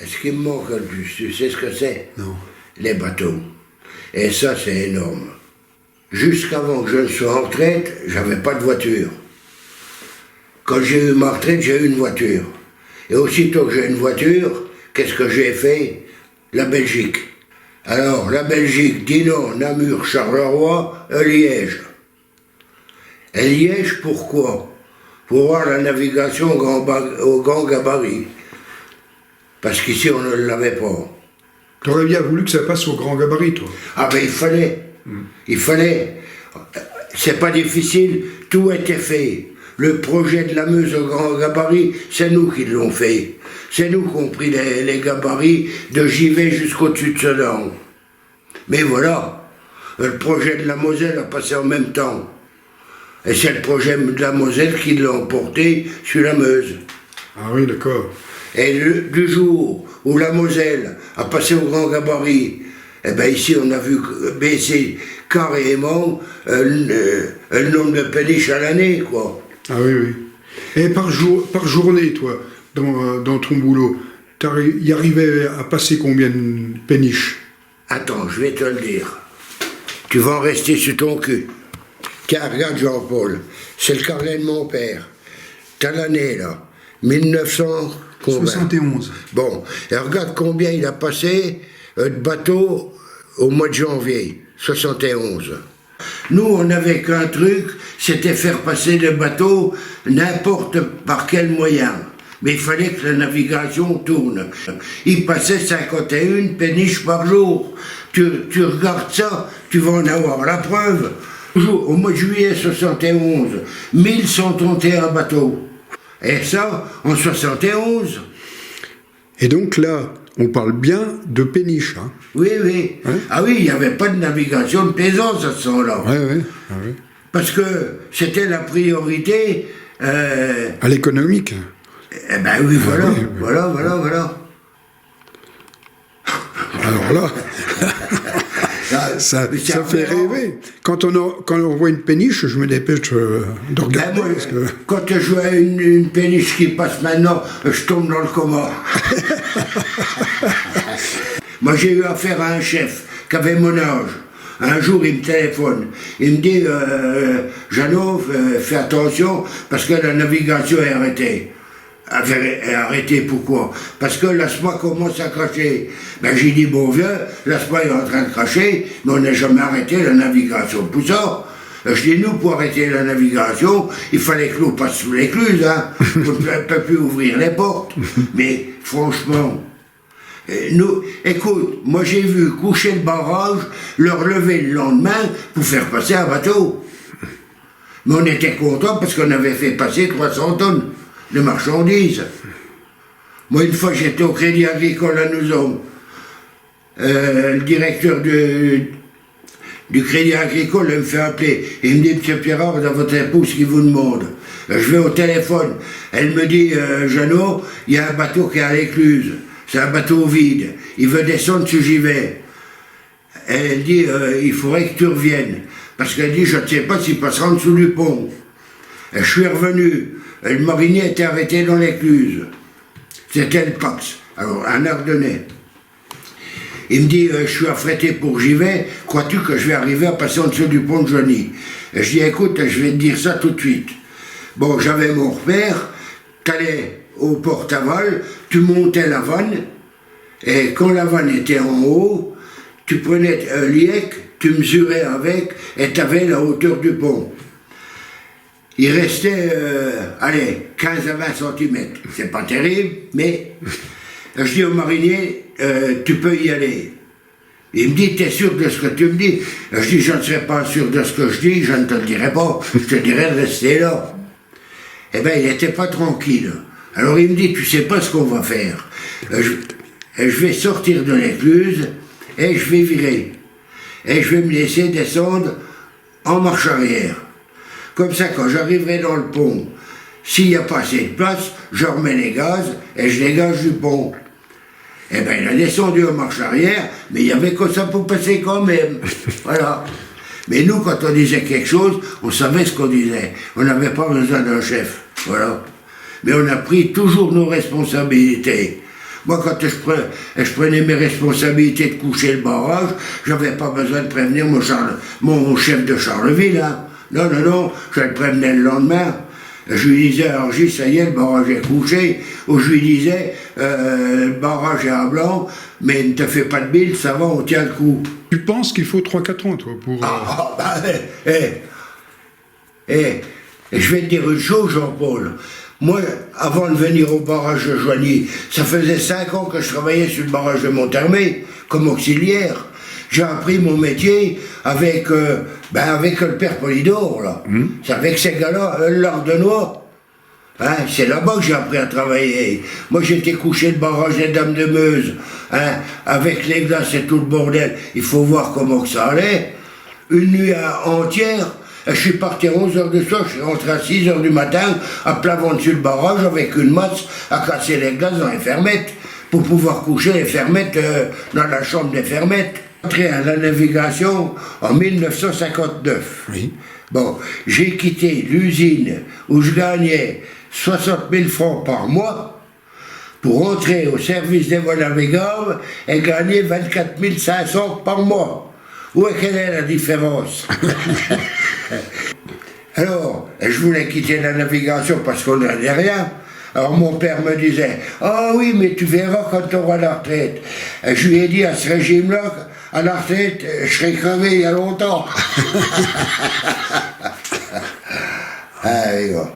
Ce qui me manque le plus, tu sais ce que c'est? Non. Les bateaux. Et ça, c'est énorme. Jusqu'avant que je ne sois en retraite, j'avais pas de voiture. Quand j'ai eu ma retraite, j'ai eu une voiture. Et aussitôt que j'ai une voiture, qu'est-ce que j'ai fait? La Belgique. Alors, la Belgique, Dinan, Namur, Charleroi, Liège. Et Liège, pourquoi? Pour voir la navigation au grand gabarit. Parce qu'ici, on ne l'avait pas. T'aurais bien voulu que ça passe au grand gabarit, toi. Ah ben, il fallait. Il fallait. C'est pas difficile, tout était fait. Le projet de la Meuse au grand gabarit, c'est nous qui l'ont fait. C'est nous qui avons pris les gabarits de Givet jusqu'au-dessus de Sedan. Mais voilà, le projet de la Moselle a passé en même temps. Et c'est le projet de la Moselle qui l'a emporté sur la Meuse. Ah oui, d'accord. Et du jour où la Moselle a passé au grand gabarit, eh bien ici on a vu baisser carrément le nombre de péniches à l'année, quoi. Ah oui, oui. Et par journée, toi, dans ton boulot, y arrivais à passer combien de péniches? Attends, je vais te le dire. Tu vas en rester sur ton cul. Tiens, regarde Jean-Paul, c'est le carnet de mon père. T'as l'année, là, 1971. Bon, et regarde combien il a passé de bateaux au mois de janvier, 71. Nous, on n'avait qu'un truc, c'était faire passer le bateau n'importe par quel moyen. Mais il fallait que la navigation tourne. Il passait 51 péniches par jour. Tu regardes ça, tu vas en avoir la preuve. Au mois de juillet 71, 1131 bateaux. Et ça, en 71. Et donc là, on parle bien de péniches, hein? Oui, oui. Hein? Ah oui, il n'y avait pas de navigation de plaisance à ce moment-là. Oui, oui. Ah, oui. Parce que c'était la priorité... à l'économique. Eh ben oui, voilà, oui, oui. voilà. Alors là, ça fait rêver. Quand on voit une péniche, je me dépêche de regarder. Ben moi, parce que... Quand je vois une péniche qui passe maintenant, je tombe dans le coma. Moi, j'ai eu affaire à un chef qui avait mon âge. Un jour, il me téléphone. Il me dit, Jeannot, fais attention, parce que la navigation est arrêtée. Est arrêtée, pourquoi? Parce que l'asthma commence à cracher. Ben, j'ai dit, bon vieux, l'asthma est en train de cracher, mais on n'a jamais arrêté la navigation. Pour ça, je dis, nous, pour arrêter la navigation, il fallait que l'eau passe sous l'écluse, hein. On ne peut plus ouvrir les portes. Mais, franchement... Nous, écoute, moi j'ai vu coucher le barrage, le relever le lendemain pour faire passer un bateau. Mais on était contents parce qu'on avait fait passer 300 tonnes de marchandises. Moi, une fois, j'étais au Crédit Agricole à Nouzon. Le directeur du Crédit Agricole me fait appeler. Il me dit, Monsieur Pierrard, dans votre épouse qui vous demande. Je vais au téléphone. Elle me dit, Jeannot, il y a un bateau qui est à l'écluse. C'est un bateau vide. Il veut descendre sur Givet. Elle dit, il faudrait que tu reviennes. Parce qu'elle dit, je ne sais pas s'il passera en dessous du pont. Et je suis revenu. Le marinier était arrêté dans l'écluse. C'était le Pax, alors un Ardennais. Il me dit, je suis affrété pour Givet, crois-tu que je vais arriver à passer en dessous du pont de Johnny? Et je dis, écoute, je vais te dire ça tout de suite. Bon, j'avais mon repère, t'allais au porte-aval, tu montais la vanne, et quand la vanne était en haut, tu prenais un lièque, tu mesurais avec, et tu avais la hauteur du pont. Il restait, 15 à 20 cm. C'est pas terrible, mais je dis au marinier, tu peux y aller. Il me dit, t'es sûr de ce que tu me dis? Je dis, je ne serai pas sûr de ce que je dis, je ne te le dirai pas, je te dirai de rester là. Eh bien, il n'était pas tranquille. Alors il me dit, tu sais pas ce qu'on va faire. Je vais sortir de l'écluse et je vais virer. Et je vais me laisser descendre en marche arrière. Comme ça, quand j'arriverai dans le pont, s'il n'y a pas assez de place, je remets les gaz et je dégage du pont. Eh bien, il a descendu en marche arrière, mais il n'y avait que ça pour passer quand même. Voilà. Mais nous, quand on disait quelque chose, on savait ce qu'on disait. On n'avait pas besoin d'un chef. Voilà. Mais on a pris toujours nos responsabilités. Moi, quand je prenais mes responsabilités de coucher le barrage, j'avais pas besoin de prévenir mon chef de Charleville. Hein. Non, non, non, je le prévenais le lendemain. Je lui disais, alors Gilles, ça y est, le barrage est couché. Ou je lui disais, le barrage est à blanc, mais ne te fais pas de bile, ça va, on tient le coup. Tu penses qu'il faut 3-4 ans, toi, pour... Et je vais te dire une chose, Jean-Paul. Moi, avant de venir au barrage de Joigny, ça faisait 5 ans que je travaillais sur le barrage de Monthermé, comme auxiliaire. J'ai appris mon métier avec le père Polydore, là. C'est avec ces gars-là, l'Ardenois. Hein, c'est là-bas que j'ai appris à travailler. Moi, j'étais couché le barrage des Dames de Meuse, hein, avec les glaces et tout le bordel. Il faut voir comment que ça allait. Une nuit entière, je suis parti à 11h du soir, je suis rentré à 6h du matin, à plat ventre sur le barrage, avec une masse, à casser les glaces dans les fermettes, pour pouvoir coucher les fermettes dans la chambre des fermettes. Entré à la navigation en 1959. Oui. Bon, j'ai quitté l'usine où je gagnais 60 000 francs par mois pour entrer au service des voies navigables et gagner 24 500 par mois. Quelle est la différence? Alors, je voulais quitter la navigation parce qu'on n'avait rien. Alors mon père me disait, ah oui, mais tu verras quand tu auras la retraite. Et je lui ai dit, à ce régime-là, à la retraite, je serais crevé il y a longtemps. Ah, oui, bon.